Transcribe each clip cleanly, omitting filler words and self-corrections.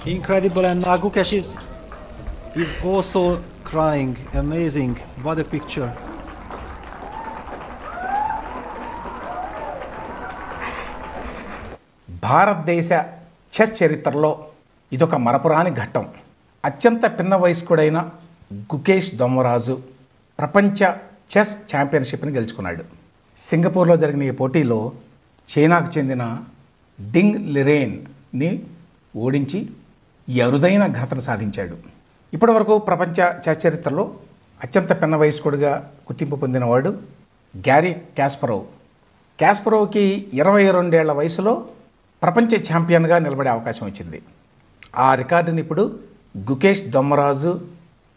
Incredible, and Gukesh is also crying. Amazing. What a picture. భారతదేశ chess చరిత్రలో ఇదొక మరపురాని ఘట్టం. అత్యంత పిన్న వయస్కుడైన గుకేష్ దొమ్మరాజు ప్రపంచ చెస్ ఛాంపియన్షిప్ని గెలుచుకున్నాడు. సింగపూర్లో జరిగిన ఈ పోటీలో చైనాకు చెందిన డింగ్ లిరేన్ని ఓడించి ఈ అరుదైన ఘనతను సాధించాడు. ఇప్పటివరకు ప్రపంచ చెస్ చరిత్రలో అత్యంత పిన్న వయస్కుడిగా గుర్తింపు పొందినవాడు గ్యారీ కాస్పరోవ్. కాస్పరోవ్కి 22 ఏళ్ల వయసులో ప్రపంచ ఛాంపియన్గా నిలబడే అవకాశం వచ్చింది. ఆ రికార్డుని ఇప్పుడు గుకేష్ దొమ్మరాజు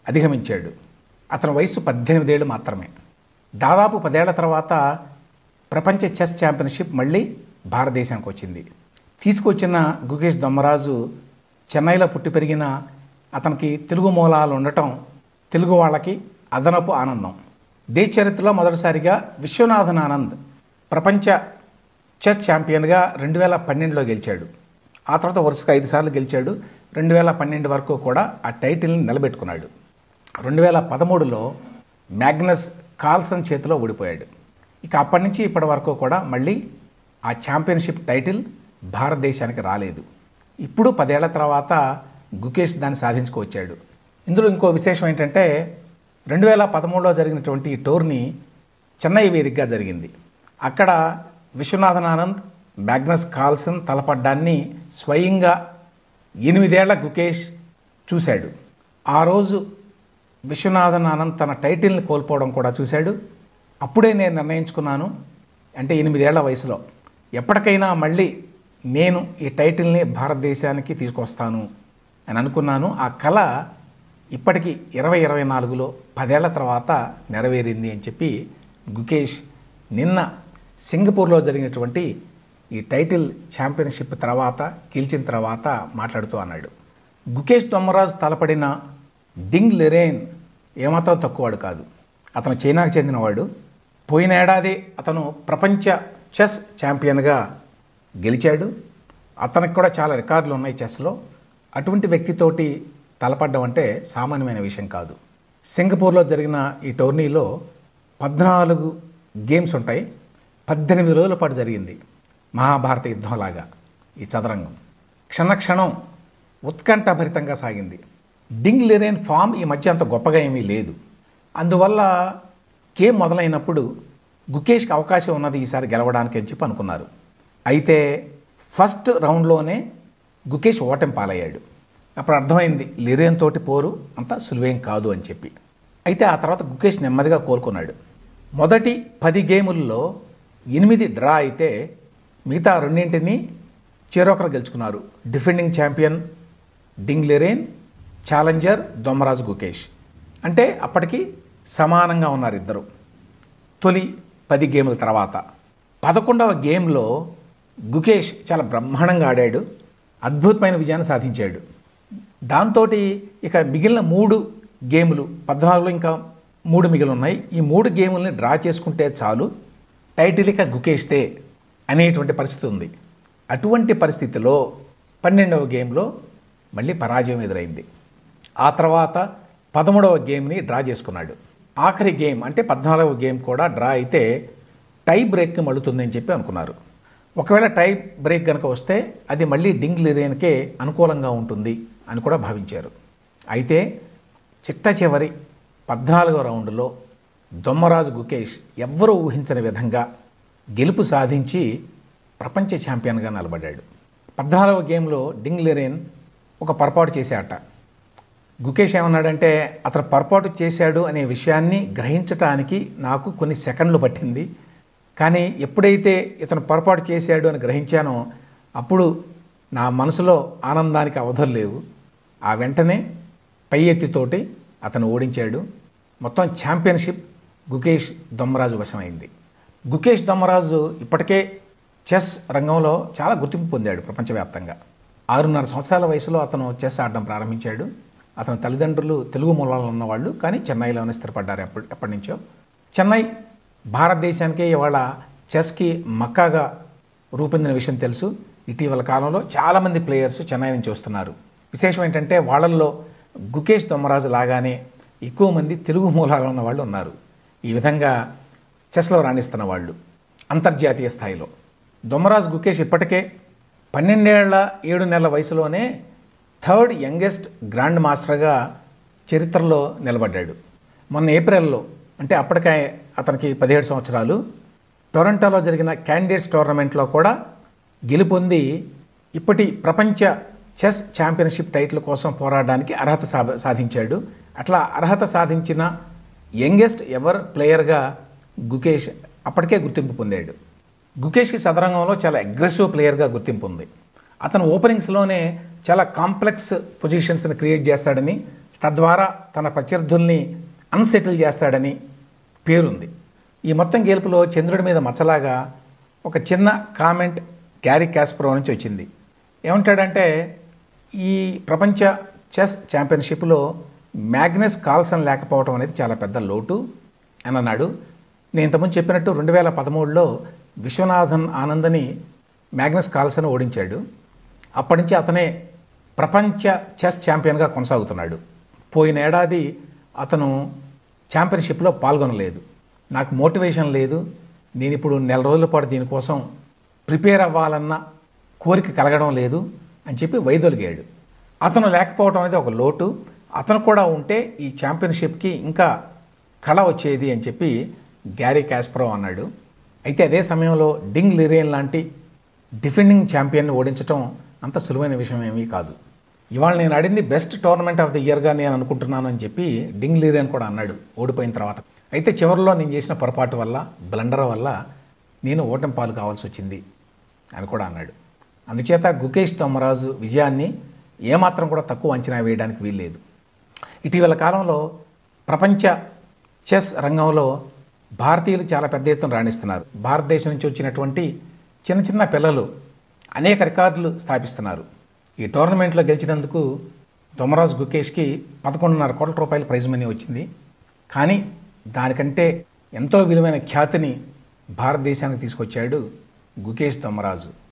అధిగమించాడు. అతని వయసు 18 ఏళ్ళు మాత్రమే. దాదాపు 10 ఏళ్ల తర్వాత ప్రపంచ చెస్ ఛాంపియన్షిప్ మళ్ళీ భారతదేశానికి వచ్చింది. తీసుకొచ్చిన గుకేష్ దొమ్మరాజు చెన్నైలో పుట్టి పెరిగిన అతనికి తెలుగు మూలాలు ఉండటం తెలుగు వాళ్ళకి అదనపు ఆనందం. దేశ చరిత్రలో మొదటిసారిగా విశ్వనాథన్ ఆనంద్ ప్రపంచ చెస్ ఛాంపియన్గా 2012లో గెలిచాడు. ఆ తర్వాత వరుసగా 5 సార్లు గెలిచాడు. 2012 వరకు కూడా ఆ టైటిల్ని నిలబెట్టుకున్నాడు. 2013లో మ్యాగ్నస్ కార్ల్సన్ చేతిలో ఓడిపోయాడు. ఇక అప్పటి నుంచి ఇప్పటి వరకు కూడా మళ్ళీ ఆ ఛాంపియన్షిప్ టైటిల్ భారతదేశానికి రాలేదు. ఇప్పుడు 10 ఏళ్ల తర్వాత గుకేష్ దాన్ని సాధించుకొచ్చాడు. ఇందులో ఇంకో విశేషం ఏంటంటే 2013లో జరిగినటువంటి ఈ టోర్నీ చెన్నై వేదికగా జరిగింది. అక్కడ విశ్వనాథన్ ఆనంద్ మ్యాగ్నస్ కార్ల్సన్ తలపడ్డాన్ని స్వయంగా 8 ఏళ్ల గుకేష్ చూశాడు. ఆ రోజు విశ్వనాథన్ ఆనంద్ తన టైటిల్ని కోల్పోవడం కూడా చూశాడు. అప్పుడే నేను నిర్ణయించుకున్నాను, అంటే 8 ఏళ్ల వయసులో ఎప్పటికైనా మళ్ళీ నేను ఈ టైటిల్ని భారతదేశానికి తీసుకొస్తాను అని అనుకున్నాను. ఆ కళ ఇప్పటికీ 2024లో 10 ఏళ్ల తర్వాత నెరవేరింది అని చెప్పి గుకేష్ నిన్న సింగపూర్లో జరిగినటువంటి ఈ టైటిల్ ఛాంపియన్షిప్ తర్వాత గెలిచిన తర్వాత మాట్లాడుతూ అన్నాడు. గుకేష్ దొమ్మరాజు తలపడిన డింగ్ లిరేన్ ఏమాత్రం తక్కువవాడు కాదు. అతను చైనాకు చెందినవాడు. పోయిన ఏడాది అతను ప్రపంచ చెస్ ఛాంపియన్గా గెలిచాడు. అతనికి కూడా చాలా రికార్డులు ఉన్నాయి చెస్లో. అటువంటి వ్యక్తితోటి తలపడ్డం అంటే సామాన్యమైన విషయం కాదు. సింగపూర్లో జరిగిన ఈ టోర్నీలో 14 గేమ్స్ ఉంటాయి. 18 రోజుల పాటు జరిగింది. మహాభారత యుద్ధంలాగా ఈ చదరంగం క్షణక్షణం ఉత్కంఠభరితంగా సాగింది. డింగ్ లిరేన్ ఫామ్ ఈ మధ్య అంత గొప్పగా ఏమీ లేదు. అందువల్ల గేమ్ మొదలైనప్పుడు గుకేష్కి అవకాశం ఉన్నది ఈసారి గెలవడానికి అని చెప్పి అనుకున్నారు. అయితే ఫస్ట్ రౌండ్లోనే గుకేష్ ఓటమి పాలయ్యాడు. అప్పుడు అర్థమైంది లిరేన్ తోటి పోరు అంత సులువేం కాదు అని చెప్పి. అయితే ఆ తర్వాత గుకేష్ నెమ్మదిగా కోలుకున్నాడు. మొదటి 10 గేముల్లో 8 డ్రా అయితే మిగతా 2 చెరొకరు గెలుచుకున్నారు. డిఫెండింగ్ ఛాంపియన్ డింగ్ లిరేన్, ఛాలెంజర్ దొమ్మరాజు గుకేష్. అంటే అప్పటికి సమానంగా ఉన్నారు ఇద్దరు. తొలి 10 గేముల తర్వాత 11వ గేమ్లో గుకేష్ చాలా బ్రహ్మాండంగా ఆడాడు. అద్భుతమైన విజయాన్ని సాధించాడు. దాంతో ఇక మిగిలిన 3 గేములు 14లో ఇంకా 3 మిగిలి ఉన్నాయి. ఈ 3 గేముల్ని డ్రా చేసుకుంటే చాలు, టైటిల్ ఇక గుకేష్దే అనేటువంటి పరిస్థితి ఉంది. అటువంటి పరిస్థితిలో 12వ గేమ్లో మళ్ళీ పరాజయం ఎదురైంది. ఆ తర్వాత 13వ గేమ్ని డ్రా చేసుకున్నాడు. ఆఖరి గేమ్ అంటే 14వ గేమ్ కూడా డ్రా అయితే టై బ్రేక్కి మళ్ళుతుంది అని చెప్పి అనుకున్నారు. ఒకవేళ టై బ్రేక్ కనుక వస్తే అది మళ్ళీ డింగ్ లిరేన్కే అనుకూలంగా ఉంటుంది అని కూడా భావించారు. అయితే చిట్ట చివరి 14వ రౌండ్లో దొమ్మరాజు గుకేష్ ఎవ్వరూ ఊహించని విధంగా గెలుపు సాధించి ప్రపంచ ఛాంపియన్గా నిలబడ్డాడు. 14వ గేమ్లో డింగ్ లిరేన్ ఒక పొరపాటు చేశాట. గుకేష్ ఏమన్నాడంటే అతను పొరపాటు చేశాడు అనే విషయాన్ని గ్రహించటానికి నాకు కొన్ని సెకండ్లు పట్టింది. కానీ ఎప్పుడైతే ఇతను పొరపాటు చేశాడు అని గ్రహించానో అప్పుడు నా మనసులో ఆనందానికి అవధులు లేవు. ఆ వెంటనే పై ఎత్తితోటి అతను ఓడించాడు. మొత్తం ఛాంపియన్షిప్ గుకేష్ దొమ్మరాజు వశమైంది. గుకేష్ దొమ్మరాజు ఇప్పటికే చెస్ రంగంలో చాలా గుర్తింపు పొందాడు ప్రపంచవ్యాప్తంగా. 6.5 సంవత్సరాల వయసులో అతను చెస్ ఆడడం ప్రారంభించాడు. అతని తల్లిదండ్రులు తెలుగు మూలాలు ఉన్నవాళ్ళు, కానీ చెన్నైలోనే స్థిరపడ్డారు ఎప్పటి నుంచో. చెన్నై భారతదేశానికి ఇవాళ చెస్కి మక్కాగా రూపొందిన విషయం తెలుసు. ఇటీవల కాలంలో చాలామంది ప్లేయర్స్ చెన్నై నుంచి వస్తున్నారు. విశేషం ఏంటంటే వాళ్ళల్లో గుకేష్ దొమ్మరాజు లాగానే ఎక్కువ మంది తెలుగు మూలాలు ఉన్న వాళ్ళు ఉన్నారు. ఈ విధంగా చెస్లో రాణిస్తున్న వాళ్ళు అంతర్జాతీయ స్థాయిలో. దొమ్మరాజు గుకేష్ ఇప్పటికే 12 ఏళ్ల 7 నెలల వయసులోనే 3rd యంగెస్ట్ గ్రాండ్ మాస్టర్గా చరిత్రలో నిలబడ్డాడు. మొన్న ఏప్రిల్లో, అంటే అప్పటికే అతనికి 17 సంవత్సరాలు, టొరంటోలో జరిగిన క్యాండిడేట్స్ టోర్నమెంట్లో కూడా గెలుపొంది ఇప్పటి ప్రపంచ చెస్ ఛాంపియన్షిప్ టైటిల్ కోసం పోరాడడానికి అర్హత సాధించాడు. అట్లా అర్హత సాధించిన యంగెస్ట్ ఎవర్ ప్లేయర్గా గుకేష్ అప్పటికే గుర్తింపు పొందాడు. గుకేష్కి చదరంగంలో చాలా అగ్రెసివ్ ప్లేయర్గా గుర్తింపు ఉంది. అతను ఓపెనింగ్స్లోనే చాలా కాంప్లెక్స్ పొజిషన్స్ని క్రియేట్ చేస్తాడని, తద్వారా తన ప్రత్యర్థుల్ని అన్సెటిల్ చేస్తాడని పేరుంది. ఈ మొత్తం గెలుపులో చంద్రుడి మీద మచ్చలాగా ఒక చిన్న కామెంట్ గ్యారీ కాస్పరోవ్ నుంచి వచ్చింది. ఏమంటాడంటే, ఈ ప్రపంచ చెస్ ఛాంపియన్షిప్లో మ్యాగ్నస్ కార్ల్సన్ లేకపోవడం అనేది చాలా పెద్ద లోటు అని అన్నాడు. నేను ఇంతకుముందు చెప్పినట్టు 2013లో విశ్వనాథన్ ఆనందని మ్యాగ్నస్ కార్ల్సన్ ఓడించాడు. అప్పటి నుంచి అతనే ప్రపంచ చెస్ ఛాంపియన్గా కొనసాగుతున్నాడు. పోయిన ఏడాది అతను ఛాంపియన్షిప్లో పాల్గొనలేదు. నాకు మోటివేషన్ లేదు, నేను ఇప్పుడు నెల రోజుల పాటు దీనికోసం ప్రిపేర్ అవ్వాలన్న కోరిక కలగడం లేదు అని చెప్పి వైదొలిగాడు. అతను లేకపోవడం అనేది ఒక లోటు. అతను కూడా ఉంటే ఈ ఛాంపియన్షిప్కి ఇంకా కళ వచ్చేది అని చెప్పి గ్యారీ కాస్పరోవ్ అన్నాడు. అయితే అదే సమయంలో డింగ్ లిరేన్ లాంటి డిఫెండింగ్ ఛాంపియన్ని ఓడించడం అంత సులువైన విషయం ఏమీ కాదు. ఇవాళ నేను ఆడింది బెస్ట్ టోర్నమెంట్ ఆఫ్ ది ఇయర్గా నేను అనుకుంటున్నాను అని చెప్పి డింగ్ లిరేన్ కూడా అన్నాడు ఓడిపోయిన తర్వాత. అయితే చివరిలో నేను చేసిన పొరపాటు వల్ల, బ్లండర్ వల్ల నేను ఓటమి పాలు కావాల్సి వచ్చింది అని కూడా అన్నాడు. అందుచేత గుకేష్ దొమ్మరాజు విజయాన్ని ఏమాత్రం కూడా తక్కువ అంచనా వేయడానికి వీల్లేదు. ఇటీవల కాలంలో ప్రపంచ చెస్ రంగంలో భారతీయులు చాలా పెద్ద ఎత్తున రాణిస్తున్నారు. భారతదేశం నుంచి వచ్చినటువంటి చిన్న చిన్న పిల్లలు అనేక రికార్డులు స్థాపిస్తున్నారు. ఈ టోర్నమెంట్లో గెలిచినందుకు దొమ్మరాజు గుకేష్కి 11.5 కోట్ల రూపాయల ప్రైజ్ మనీ వచ్చింది. కానీ దానికంటే ఎంతో విలువైన ఖ్యాతిని భారతదేశానికి తీసుకొచ్చాడు గుకేష్ దొమ్మరాజు.